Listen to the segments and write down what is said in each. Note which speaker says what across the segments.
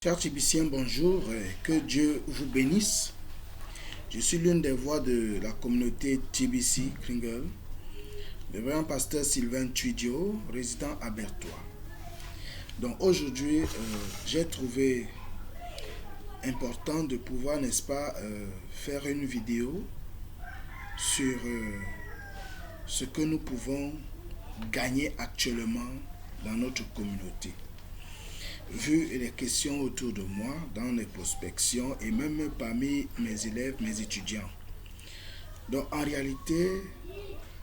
Speaker 1: Chers Tibiciens, bonjour, que Dieu vous bénisse. Je suis l'une des voix de la communauté TBC Kringle, le révérend pasteur Sylvain Tuidio, résident à Bertois. Donc aujourd'hui, j'ai trouvé important de pouvoir, n'est-ce pas, faire une vidéo sur ce que nous pouvons gagner actuellement dans notre communauté. Vu les questions autour de moi, dans les prospections et même parmi mes élèves, mes étudiants. Donc en réalité,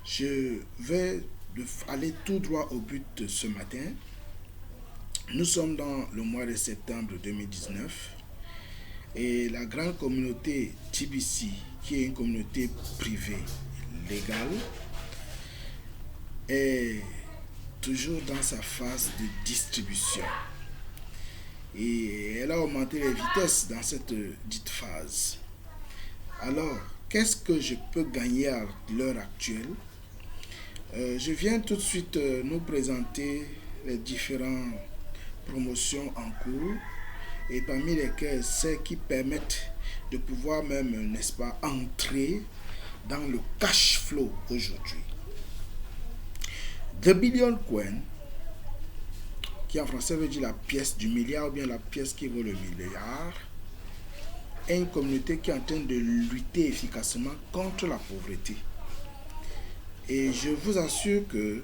Speaker 1: je vais aller tout droit au but ce matin. Nous sommes dans le mois de septembre 2019 et la grande communauté TBC, qui est une communauté privée légale, est toujours dans sa phase de distribution. Et elle a augmenté les vitesses dans cette dite phase. Alors, qu'est-ce que je peux gagner à l'heure actuelle? Je viens tout de suite nous présenter les différentes promotions en cours et parmi lesquelles celles qui permettent de pouvoir même, n'est-ce pas, entrer dans le cash flow aujourd'hui. The Billion Coin, qui en français veut dire la pièce du milliard ou bien la pièce qui vaut le milliard, est une communauté qui est en train de lutter efficacement contre la pauvreté. Et je vous assure que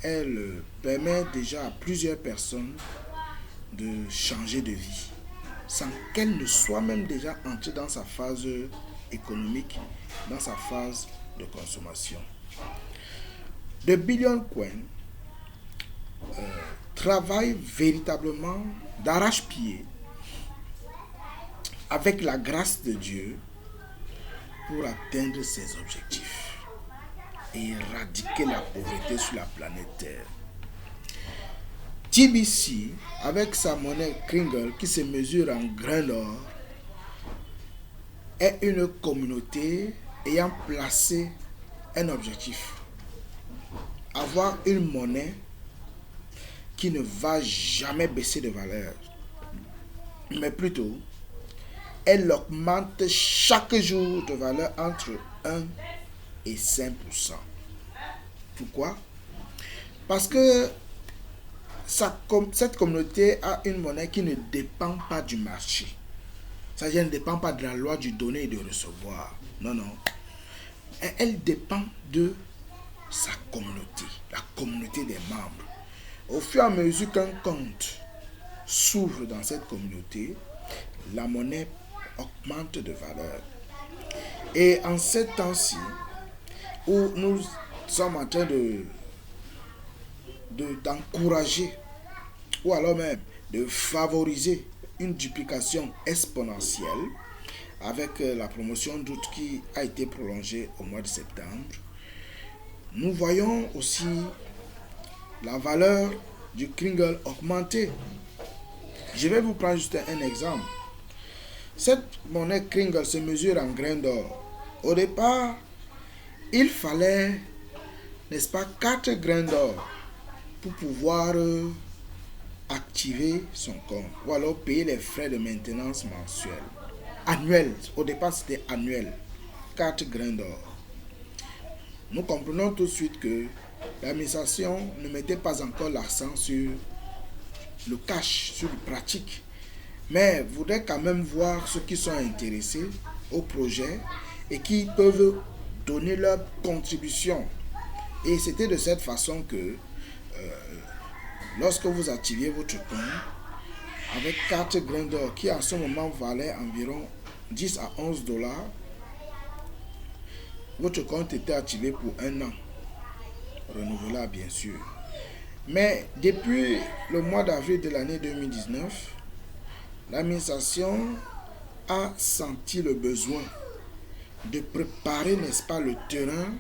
Speaker 1: elle permet déjà à plusieurs personnes de changer de vie, sans qu'elle ne soit même déjà entrée dans sa phase économique, dans sa phase de consommation. The Billion Coin travaille véritablement d'arrache-pied avec la grâce de Dieu pour atteindre ses objectifs et éradiquer la pauvreté sur la planète Terre. TBC, avec sa monnaie Kringle qui se mesure en grains d'or, est une communauté ayant placé un objectif: avoir une monnaie qui ne va jamais baisser de valeur, mais plutôt, elle augmente chaque jour de valeur entre 1 et 5%. Pourquoi? Parce que cette communauté a une monnaie qui ne dépend pas du marché. C'est-à-dire, elle ne dépend pas de la loi du donner et de recevoir. Non, non. Elle dépend de sa communauté, la communauté des membres. Au fur et à mesure qu'un compte s'ouvre dans cette communauté, la monnaie augmente de valeur. Et en ces temps-ci, où nous sommes en train d'encourager, ou alors même de favoriser une duplication exponentielle, avec la promotion d'août qui a été prolongée au mois de septembre, nous voyons aussi la valeur du Kringle augmenter. Je vais vous prendre juste un exemple. Cette monnaie Kringle se mesure en grains d'or. Au départ, il fallait, n'est-ce pas, 4 grains d'or pour pouvoir activer son compte ou alors payer les frais de maintenance mensuels. Annuel. Au départ, c'était annuel. 4 grains d'or. Nous comprenons tout de suite que l'administration ne mettait pas encore l'accent sur le cash, sur le pratique, mais voudrait quand même voir ceux qui sont intéressés au projet et qui peuvent donner leur contribution. Et c'était de cette façon que lorsque vous activiez votre compte avec 4 grains d'or qui en ce moment valaient environ 10 à 11 dollars, votre compte était activé pour un an. Renouvelable bien sûr. Mais depuis le mois d'avril de l'année 2019, l'administration a senti le besoin de préparer, n'est-ce pas, le terrain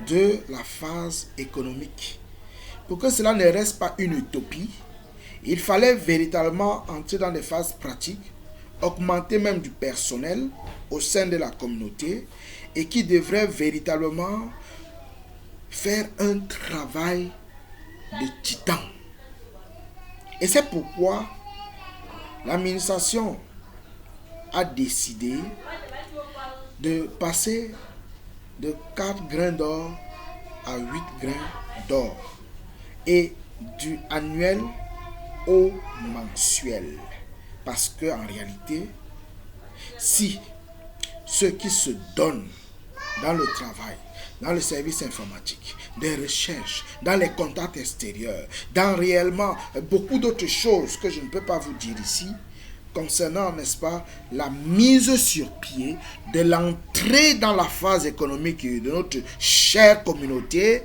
Speaker 1: de la phase économique. Pour que cela ne reste pas une utopie, il fallait véritablement entrer dans des phases pratiques, augmenter même du personnel au sein de la communauté et qui devrait véritablement faire un travail de titan. Et c'est pourquoi l'administration a décidé de passer de 4 grains d'or à 8 grains d'or et du annuel au mensuel. Parce que en réalité, si ceux qui se donnent dans le travail, dans le service informatique, des recherches, dans les contacts extérieurs, dans réellement beaucoup d'autres choses que je ne peux pas vous dire ici, concernant, n'est-ce pas, la mise sur pied de l'entrée dans la phase économique de notre chère communauté,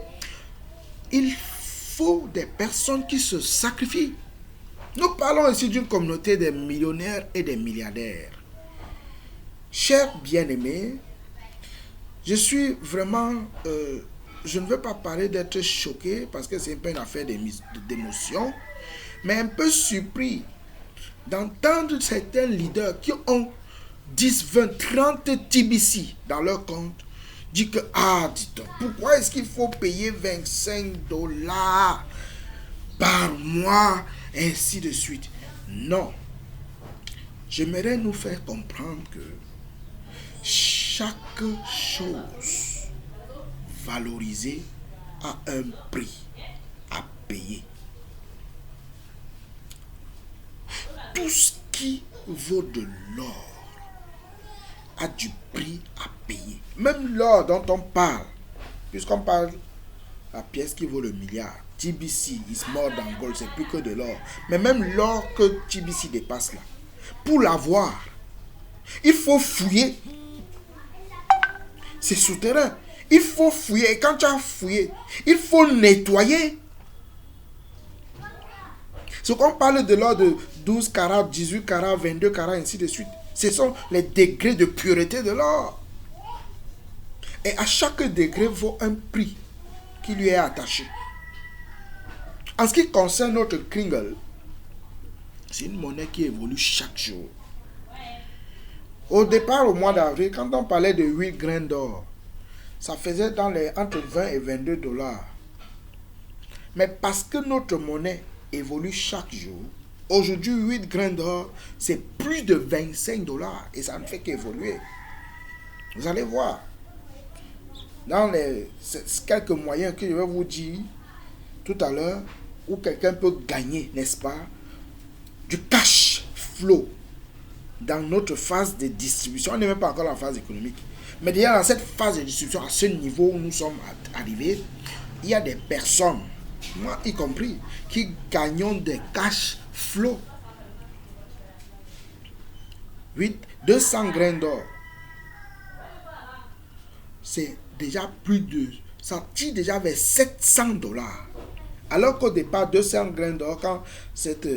Speaker 1: il faut des personnes qui se sacrifient. Nous parlons ici d'une communauté des millionnaires et des milliardaires. Chers bien-aimés, je suis vraiment, je ne veux pas parler d'être choqué parce que ce n'est pas une affaire d'émotion, mais un peu surpris d'entendre certains leaders qui ont 10, 20, 30 TBC dans leur compte dire que, dis-donc, pourquoi est-ce qu'il faut payer 25 $ par mois, ainsi de suite. Non. J'aimerais nous faire comprendre que chaque chose valorisée a un prix à payer. Tout ce qui vaut de l'or a du prix à payer. Même l'or dont on parle, puisqu'on parle la pièce qui vaut le milliard, TBC is more than gold, c'est plus que de l'or. Mais même l'or que TBC dépasse là, pour l'avoir, il faut fouiller. C'est souterrain. Il faut fouiller. Et quand tu as fouillé, il faut nettoyer. Ce qu'on parle de l'or de 12 carats, 18 carats, 22 carats, ainsi de suite. Ce sont les degrés de pureté de l'or. Et à chaque degré vaut un prix qui lui est attaché. En ce qui concerne notre Kringle, c'est une monnaie qui évolue chaque jour. Au départ, au mois d'avril, quand on parlait de 8 grains d'or, ça faisait entre 20 et 22 $. Mais parce que notre monnaie évolue chaque jour, aujourd'hui, 8 grains d'or, c'est plus de 25 $. Et ça ne fait qu'évoluer. Vous allez voir. Dans quelques moyens que je vais vous dire tout à l'heure, où quelqu'un peut gagner, n'est-ce pas, du cash flow dans notre phase de distribution. On n'est même pas encore dans la phase économique. Mais déjà dans cette phase de distribution, à ce niveau où nous sommes arrivés, il y a des personnes, moi y compris, qui gagnent des cash flow. 200 grains d'or. C'est déjà plus de... Ça tire déjà vers 700 $. Alors qu'au départ, 200 grains d'or, quand cette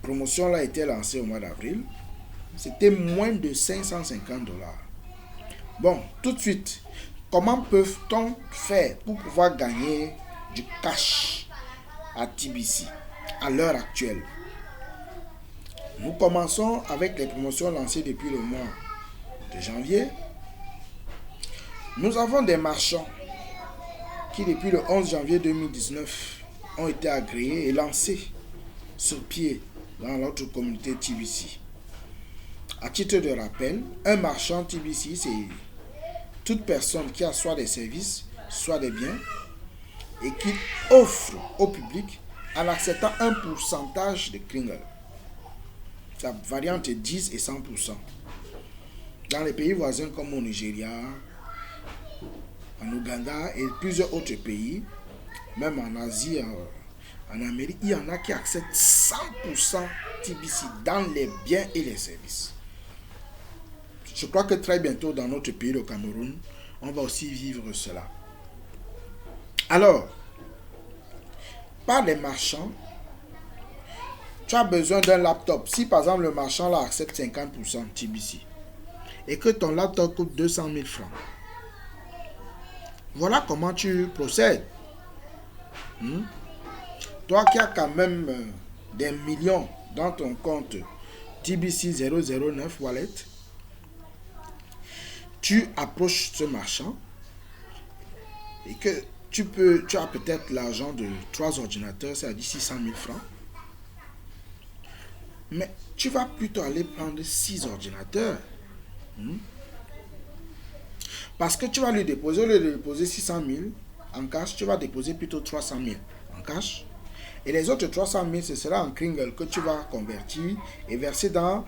Speaker 1: promotion-là a été lancée au mois d'avril, c'était moins de 550 $. Bon, tout de suite, comment peut-on faire pour pouvoir gagner du cash à TBC à l'heure actuelle? Nous commençons avec les promotions lancées depuis le mois de janvier. Nous avons des marchands qui, depuis le 11 janvier 2019, ont été agréés et lancés sur pied dans notre communauté TBC. À titre de rappel, un marchand TBC, c'est toute personne qui a soit des services, soit des biens et qui offre au public en acceptant un pourcentage de Kringle. Ça varie entre 10 et 100%. Dans les pays voisins comme au Nigeria, en Ouganda et plusieurs autres pays, même en Asie, en Amérique, il y en a qui acceptent 100% TBC dans les biens et les services. Je crois que très bientôt dans notre pays, le Cameroun, on va aussi vivre cela. Alors, par les marchands, tu as besoin d'un laptop. Si par exemple le marchand là accepte 50% TBC et que ton laptop coûte 200 000 francs, voilà comment tu procèdes. Toi qui as quand même des millions dans ton compte TBC 009 Wallet, tu approches ce marchand et que tu as peut-être l'argent de 3 ordinateurs, c'est-à-dire 600 000 francs. Mais tu vas plutôt aller prendre 6 ordinateurs. Parce que tu vas lui déposer, au lieu de déposer 600 000 en cash, tu vas déposer plutôt 300 000 en cash. Et les autres 300 000, ce sera en Kringle que tu vas convertir et verser dans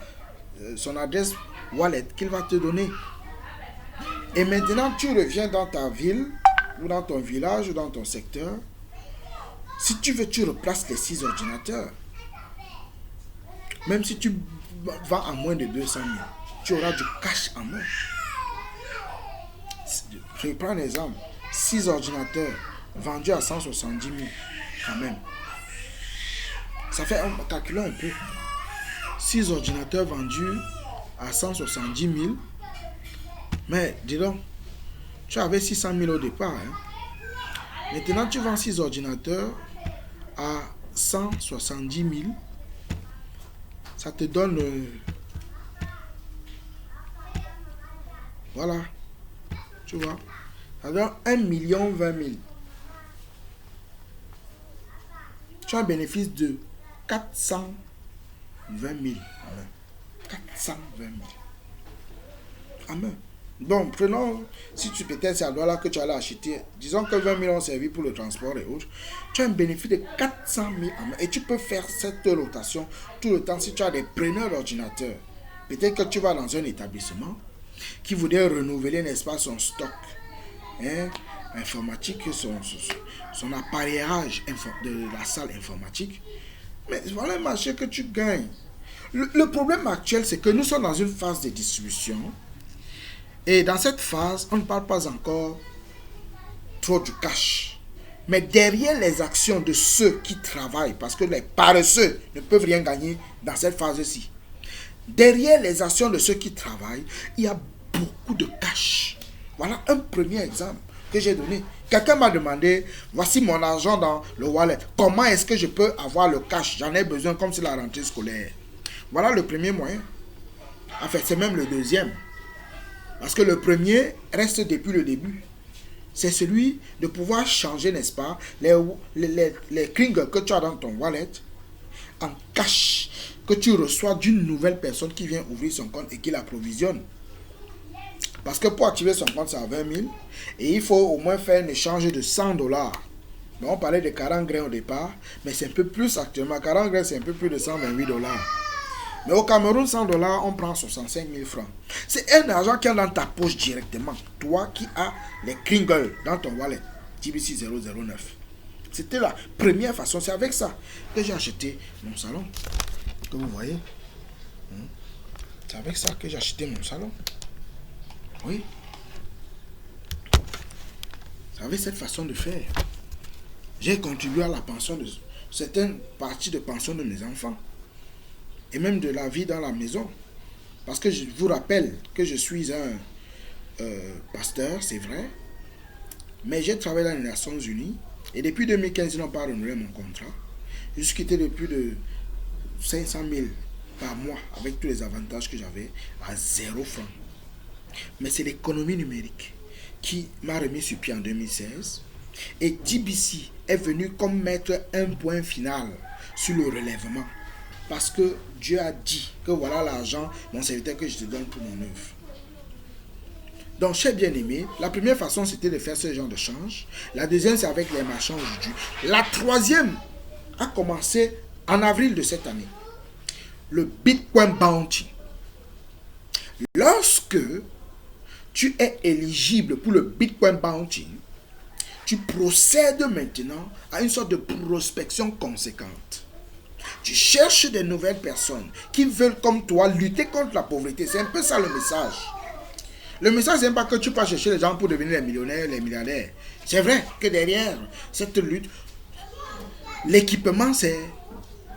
Speaker 1: son adresse wallet qu'il va te donner. Et maintenant, tu reviens dans ta ville, ou dans ton village, ou dans ton secteur. Si tu veux, tu replaces les 6 ordinateurs. Même si tu vends à moins de 200 000, tu auras du cash en main. Je prends un exemple. 6 ordinateurs vendus à 170 000, quand même. Ça fait, calculons un peu. 6 ordinateurs vendus à 170 000. Mais, dis donc, tu avais 600 000 au départ. Hein. Maintenant, tu vends 6 ordinateurs à 170 000. Ça te donne... voilà. Tu vois. Ça donne 1 020 000. Tu as un bénéfice de 420 000. 420 000. Amen. Donc, prenons, si tu peut-être c'est à là que tu allais acheter, disons que 20 000 ont servi pour le transport et autres, tu as un bénéfice de 400 000 amen. Et tu peux faire cette rotation tout le temps si tu as des preneurs d'ordinateurs. Peut-être que tu vas dans un établissement qui voudrait renouveler, n'est-ce pas, son stock informatique, son appareillage de la salle informatique. Mais voilà un marché que tu gagnes. Le problème actuel, c'est que nous sommes dans une phase de distribution. Et dans cette phase, on ne parle pas encore trop du cash. Mais derrière les actions de ceux qui travaillent, parce que les paresseux ne peuvent rien gagner dans cette phase-ci. Derrière les actions de ceux qui travaillent, il y a beaucoup de cash. Voilà un premier exemple que j'ai donné. Quelqu'un m'a demandé, voici mon argent dans le wallet. Comment est-ce que je peux avoir le cash? J'en ai besoin comme c'est la rentrée scolaire. Voilà le premier moyen. En fait, c'est même le deuxième. Parce que le premier reste depuis le début. C'est celui de pouvoir changer, n'est-ce pas, les Kringle que tu as dans ton wallet en cash que tu reçois d'une nouvelle personne qui vient ouvrir son compte et qui l'approvisionne. Parce que pour activer son compte, c'est à 20 000 et il faut au moins faire un échange de 100 $. Donc on parlait de 40 grains au départ, mais c'est un peu plus actuellement. 40 grains, c'est un peu plus de 128 $. Mais au Cameroun, 100 $, on prend 65 000 francs. C'est un argent qui est dans ta poche directement. Toi qui as les Kringle dans ton wallet, TBC 009. C'était la première façon. C'est avec ça que j'ai acheté mon salon. Que vous voyez. C'est avec ça que j'ai acheté mon salon. Oui. C'est avec cette façon de faire. J'ai contribué à la pension de certaines parties de pension de mes enfants. Et même de la vie dans la maison. Parce que je vous rappelle que je suis un pasteur, c'est vrai. Mais j'ai travaillé dans les Nations Unies. Et depuis 2015, ils n'ont pas renouvelé mon contrat. Je suis quitté de plus de 500 000 par mois avec tous les avantages que j'avais à 0 francs. Mais c'est l'économie numérique qui m'a remis sur pied en 2016. Et TBC est venu comme mettre un point final sur le relèvement. Parce que Dieu a dit que voilà l'argent, mon serviteur, que je te donne pour mon œuvre. Donc, chers bien-aimés, la première façon, c'était de faire ce genre de change. La deuxième, c'est avec les marchands aujourd'hui. La troisième a commencé en avril de cette année. Le Bitcoin Bounty. Lorsque tu es éligible pour le Bitcoin Bounty, tu procèdes maintenant à une sorte de prospection conséquente. Tu cherches des nouvelles personnes qui veulent, comme toi, lutter contre la pauvreté. C'est un peu ça le message. Le message, c'est pas que tu peux chercher les gens pour devenir les millionnaires, les milliardaires. C'est vrai que derrière cette lutte, l'équipement, c'est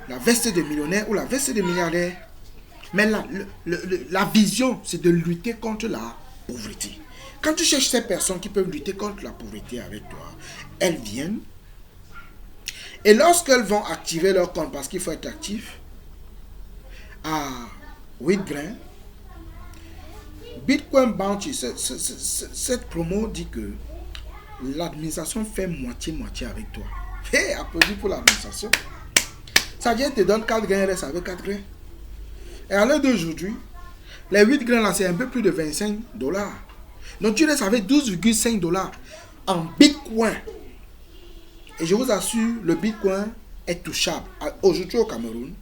Speaker 1: la veste de millionnaire ou la veste de milliardaire. Mais la vision, c'est de lutter contre la pauvreté. Quand tu cherches ces personnes qui peuvent lutter contre la pauvreté avec toi, elles viennent. Et lorsqu'elles vont activer leur compte, parce qu'il faut être actif, à 8 grains, Bitcoin Bounty, cette promo dit que l'administration fait moitié-moitié avec toi. Applaudis pour l'administration. Ça vient te donne 4 grains, reste avec 4 grains. Et à l'heure d'aujourd'hui, les 8 grains là, c'est un peu plus de 25 $. Donc tu restes avec 12,5 $ en Bitcoin. Et je vous assure, le Bitcoin est touchable. Aujourd'hui au Cameroun,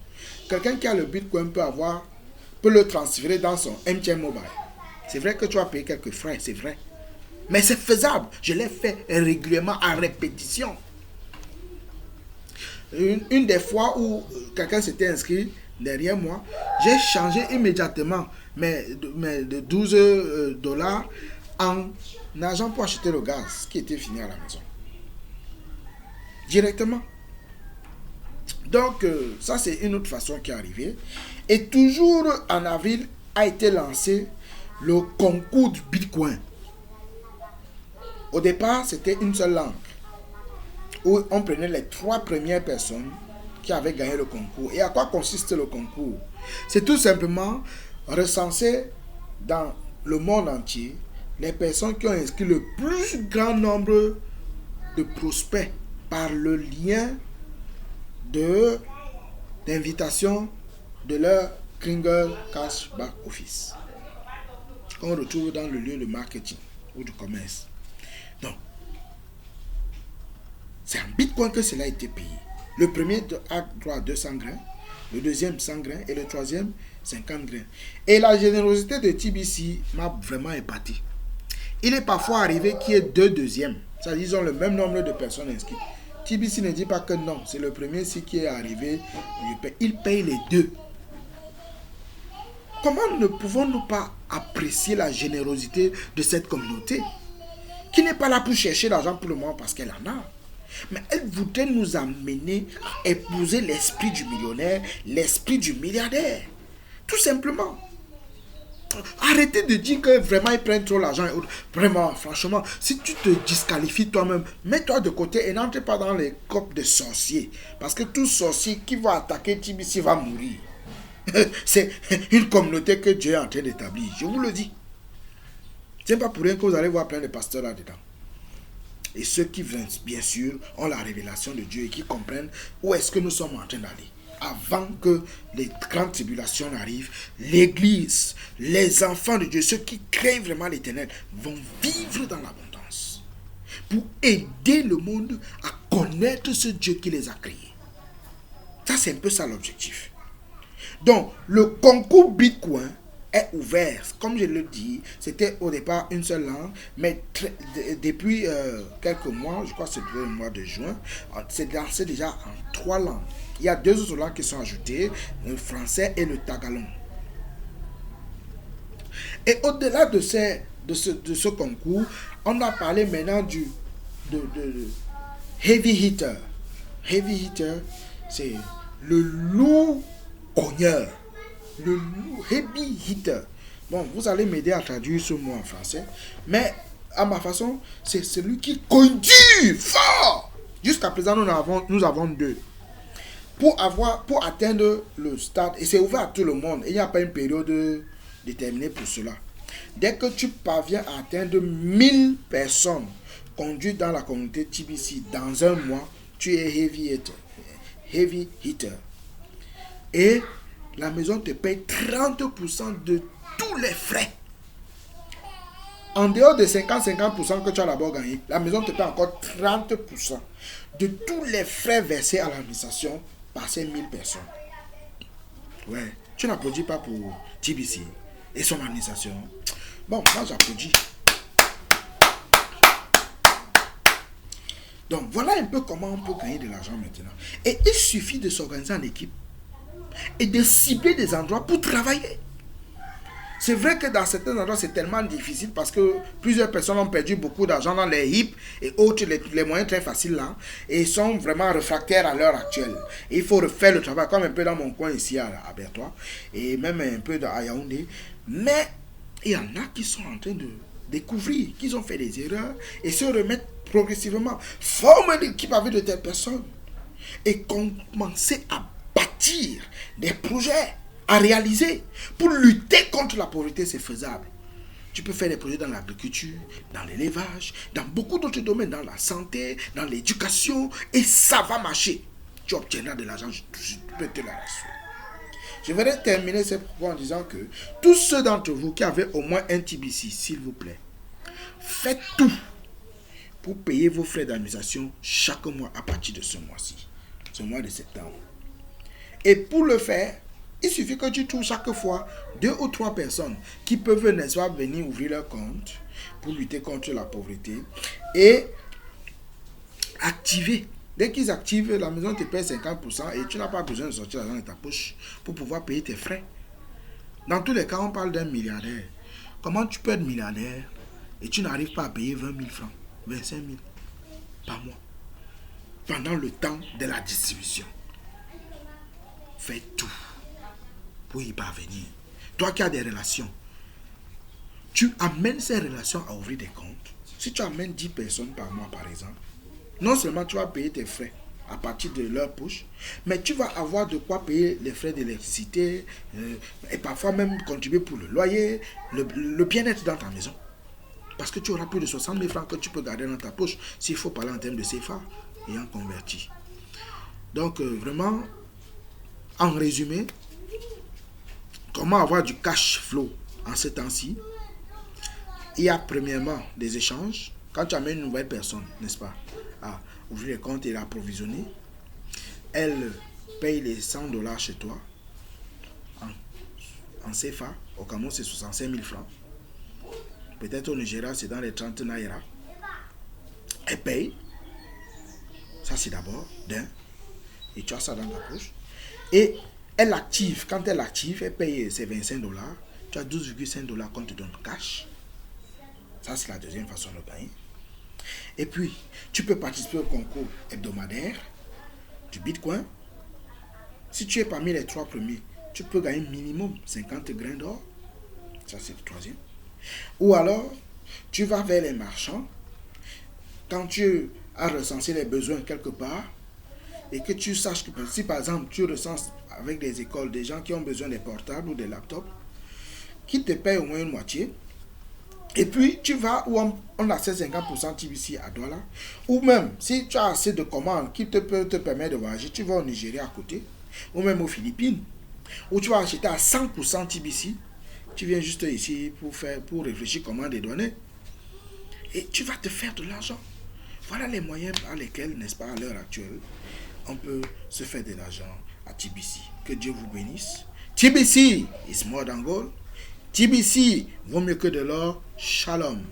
Speaker 1: quelqu'un qui a le Bitcoin peut le transférer dans son MTN Mobile. C'est vrai que tu vas payer quelques frais, c'est vrai. Mais c'est faisable. Je l'ai fait régulièrement à répétition. Une des fois où quelqu'un s'était inscrit derrière moi, j'ai changé immédiatement de 12 $ en argent pour acheter le gaz qui était fini à la maison. Directement. Donc, ça c'est une autre façon qui est arrivée. Et toujours en avril a été lancé le concours du Bitcoin. Au départ, c'était une seule langue, où on prenait les 3 premières personnes qui avaient gagné le concours. Et à quoi consiste le concours? C'est tout simplement recenser dans le monde entier les personnes qui ont inscrit le plus grand nombre de prospects par le lien d'invitation de leur Kringle Cashback Office qu'on retrouve dans le lieu de marketing ou du commerce. Donc, c'est en Bitcoin que cela a été payé. Le premier a droit à 200 grains, le deuxième 100 grains et le troisième 50 grains. Et la générosité de TBC m'a vraiment épaté. Il est parfois arrivé qu'il y ait 2 deuxièmes. C'est-à-dire qu'ils ont le même nombre de personnes inscrites. TBC ne dit pas que non, c'est le premier qui est arrivé. Il paye les 2. Comment ne pouvons-nous pas apprécier la générosité de cette communauté qui n'est pas là pour chercher l'argent pour le moment parce qu'elle en a? Mais elle voudrait nous amener à épouser l'esprit du millionnaire, l'esprit du milliardaire. Tout simplement. Arrêtez de dire que vraiment ils prennent trop l'argent. Vraiment, franchement, si tu te disqualifies toi-même, mets-toi de côté et n'entre pas dans les copes de sorciers. Parce que tout sorcier qui va attaquer TBC va mourir. C'est une communauté que Dieu est en train d'établir. Je vous le dis. Ce n'est pas pour rien que vous allez voir plein de pasteurs là-dedans. Et ceux qui, bien sûr, ont la révélation de Dieu et qui comprennent où est-ce que nous sommes en train d'aller. Avant que les grandes tribulations n'arrivent, l'Église, les enfants de Dieu, ceux qui craignent vraiment l'Éternel, vont vivre dans l'abondance pour aider le monde à connaître ce Dieu qui les a créés. Ça, c'est un peu ça l'objectif. Donc, le concours Bitcoin est ouvert. Comme je le dis, c'était au départ une seule langue, mais depuis quelques mois, je crois que c'est le mois de juin, c'est lancé déjà en 3 langues. Il y a 2 autres langues qui sont ajoutées, le français et le tagalog. Et au-delà de ce concours, on a parlé maintenant de heavy hitter. Heavy hitter, c'est le loup cogneur. Le loup heavy hitter. Bon, vous allez m'aider à traduire ce mot en français. Mais à ma façon, c'est celui qui conduit fort. Jusqu'à présent, nous avons 2. Pour atteindre le stade, et c'est ouvert à tout le monde, il n'y a pas une période déterminée pour cela. Dès que tu parviens à atteindre 1000 personnes conduites dans la communauté TBC dans un mois, tu es heavy hitter. Et la maison te paye 30% de tous les frais. En dehors de 50% que tu as d'abord gagné, la maison te paye encore 30% de tous les frais versés à l'administration par ces 1000 personnes. Ouais, tu n'applaudis pas pour TBC et son administration. Bon, moi j'applaudis. Donc voilà un peu comment on peut gagner de l'argent maintenant. Et il suffit de s'organiser en équipe et de cibler des endroits pour travailler. C'est vrai que dans certains endroits, c'est tellement difficile parce que plusieurs personnes ont perdu beaucoup d'argent dans les HIP et autres, les moyens très faciles là, et sont vraiment réfractaires à l'heure actuelle. Et il faut refaire le travail, comme un peu dans mon coin ici à Bertois, et même un peu à Yaoundé. Mais il y en a qui sont en train de découvrir qu'ils ont fait des erreurs et se remettre progressivement. Former une équipe avec de telles personnes et commencer à bâtir des projets à réaliser pour lutter contre la pauvreté. C'est faisable. Tu peux faire des projets dans l'agriculture, dans l'élevage, dans beaucoup d'autres domaines, dans la santé, dans l'éducation, et ça va marcher. Tu obtiendras de l'argent, je peux te l'assurer. Je voudrais terminer ces propos en disant que tous ceux d'entre vous qui avaient au moins un TBC, s'il vous plaît, faites tout pour payer vos frais d'administration chaque mois à partir de ce mois-ci, ce mois de septembre. Et pour le faire, il suffit que tu trouves chaque fois 2 ou 3 personnes qui peuvent, n'est-ce pas, venir ouvrir leur compte pour lutter contre la pauvreté et activer. Dès qu'ils activent, la maison te paie 50% et tu n'as pas besoin de sortir l'argent de ta poche pour pouvoir payer tes frais. Dans tous les cas, on parle d'un milliardaire. Comment tu peux être milliardaire et tu n'arrives pas à payer 20 000 francs, 25 000 par mois pendant le temps de la distribution? Fais tout pour y parvenir. Toi qui as des relations, tu amènes ces relations à ouvrir des comptes. Si tu amènes 10 personnes par mois, par exemple, non seulement tu vas payer tes frais à partir de leur poche, mais tu vas avoir de quoi payer les frais d'électricité et parfois même contribuer pour le loyer, le bien-être dans ta maison. Parce que tu auras plus de 60 000 francs que tu peux garder dans ta poche s'il faut parler en termes de CFA ayant converti. Donc vraiment, en résumé, comment avoir du cash flow en ce temps-ci? Il y a premièrement des échanges. Quand tu amènes une nouvelle personne, n'est-ce pas, à ouvrir les comptes et l'approvisionner, elle paye les 100 $ chez toi en CFA. Au Cameroun, c'est 65 000 francs. Peut-être au Nigeria, c'est dans les 30 naira. Elle paye. Ça, c'est d'abord d'un. Et tu as ça dans ta poche. Et elle active. Quand elle active, elle paye ses 25 $. Tu as 12,5 $ qu'on te donne cash. Ça, c'est la deuxième façon de gagner. Et puis, tu peux participer au concours hebdomadaire du Bitcoin. Si tu es parmi les 3 premiers, tu peux gagner minimum 50 grains d'or. Ça, c'est le troisième. Ou alors, tu vas vers les marchands. Quand tu as recensé les besoins quelque part, et que tu saches que si par exemple, tu recenses avec des écoles des gens qui ont besoin des portables ou des laptops, qui te payent au moins une moitié, et puis tu vas où on a 50% TBC à Douala, ou même si tu as assez de commandes qui peut te permettre de voyager, tu vas au Nigeria à côté, ou même aux Philippines, où tu vas acheter à 100% TBC, tu viens juste ici pour réfléchir comment dédouaner, et tu vas te faire de l'argent. Voilà les moyens par lesquels, n'est-ce pas, à l'heure actuelle, on peut se faire de l'argent à TBC. Que Dieu vous bénisse. TBC is more than gold. TBC vaut mieux que de l'or. Shalom.